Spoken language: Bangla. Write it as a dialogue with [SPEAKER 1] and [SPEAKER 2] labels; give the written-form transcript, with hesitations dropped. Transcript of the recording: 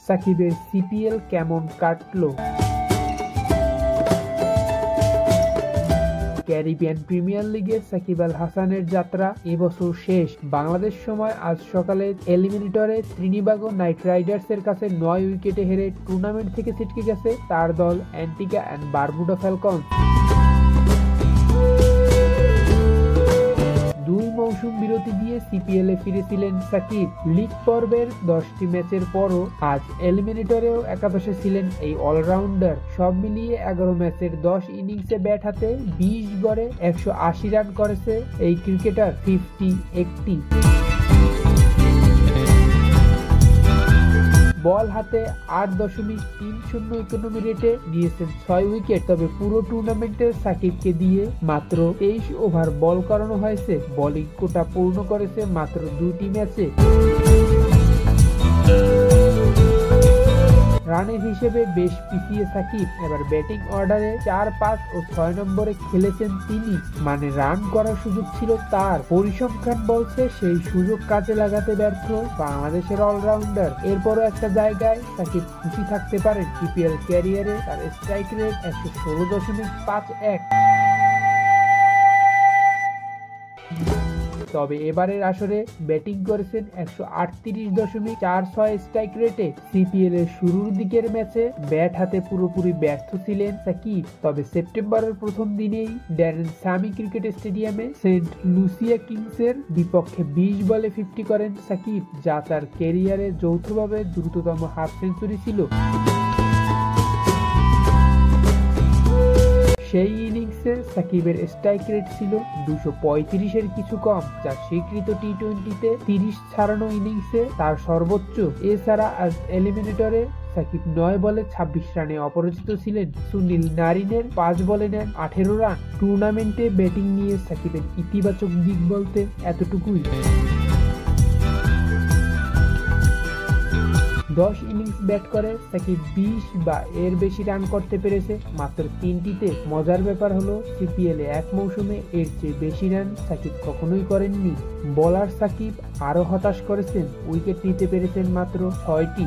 [SPEAKER 1] সাকিবের সিপিএল কেমন কাটলো? ক্যারিবিয়ান প্রিমিয়ার লিগে সাকিব আল হাসানের যাত্রা এবছর শেষ। বাংলাদেশ সময় আজ সকালে এলিমিনেটরে ত্রিনিবাগো নাইট রাইডার্সের কাছে 9 উইকেটে হেরে টুর্নামেন্ট থেকে ছিটকে গেছে তার দল অ্যান্টিগা অ্যান্ড বারবুডা ফ্যালকনস। 2 মৌসুম বিরতি দিয়ে সিপিএল এ ফিরেছিলেন সাকিব। লিগ পর্বের 10টি ম্যাচের পরও আজ এলিমিনেটরেও একাদশে ছিলেন এই অলরাউন্ডার। সব মিলিয়ে 11 ম্যাচের 10 ইনিংসে ব্যাট হাতে 20 গড়ে 180 রান করেছে এই ক্রিকেটার। 50-80 বল হাতে 8.30 রেটে নিয়েছেন 6 উইকেট। তবে পুরো টুর্নামেন্টে সাকিবকে দিয়ে মাত্র 23 ওভার বল করানো হয়েছে। বোলিং কোটা পূর্ণ করেছে মাত্র 2টি ম্যাচে। রানের হিসেবে বেশ পিছিয়ে সাকিব। এবার ব্যাটিং অর্ডারে 4, 5 ও 6 নম্বরে খেলেছেন তিনি, মানে রান করার সুযোগ ছিল তার। পরিসংখ্যান বলছে সেই সুযোগ কাজে লাগাতে ব্যর্থ বাংলাদেশের অলরাউন্ডার। এরপরও একটা জায়গায় সাকিব খুশি থাকতে পারেন, সিপিএল ক্যারিয়ারে তার স্ট্রাইক রেট 116.51। তবে এবারের আসরে ব্যাটিং করেছেন 138.46 স্ট্রাইক রেটে। সিপিএল এর শুরুর দিকের ম্যাচে ব্যাট হাতে পুরোপুরি ব্যর্থ ছিলেন সাকিব। তবে সেপ্টেম্বরের প্রথম দিনেই ড্যারেন স্যামি ক্রিকেট স্টেডিয়ামে সেন্ট লুসিয়া কিংসের বিপক্ষে 20 বলে 50 করেন সাকিব, যা তার ক্যারিয়ারে যৌথভাবে দ্রুততম হাফ সেঞ্চুরি ছিল। সেই ইনিংসে সাকিবের স্ট্রাইক রেট ছিল 235-এর কিছু কম, যা স্বীকৃত টি-20তে 30 ছাড়ানো ইনিংসে তার সর্বোচ্চ। এছাড়া আজ এলিমিনেটরে সাকিব 9 বলে 26 রানে অপরাজিত ছিলেন। সুনীল নারিনের 5 বলে নেন 18 রান। টুর্নামেন্টে ব্যাটিং নিয়ে সাকিবের ইতিবাচক দিক বলতে এতটুকুই। 10 ইনিংস ব্যাট করে সাকিব 20 বা এর বেশি রান করতে পেরেছে মাত্র 3টিতে। মজার ব্যাপার হলো সিপিএল এ এক মৌসুমে এর চেয়ে বেশি রান সাকিব কখনোই করেননি। বোলার সাকিব আরো হতাশ করেছেন, উইকেট নিতে পেরেছেন মাত্র 6টি।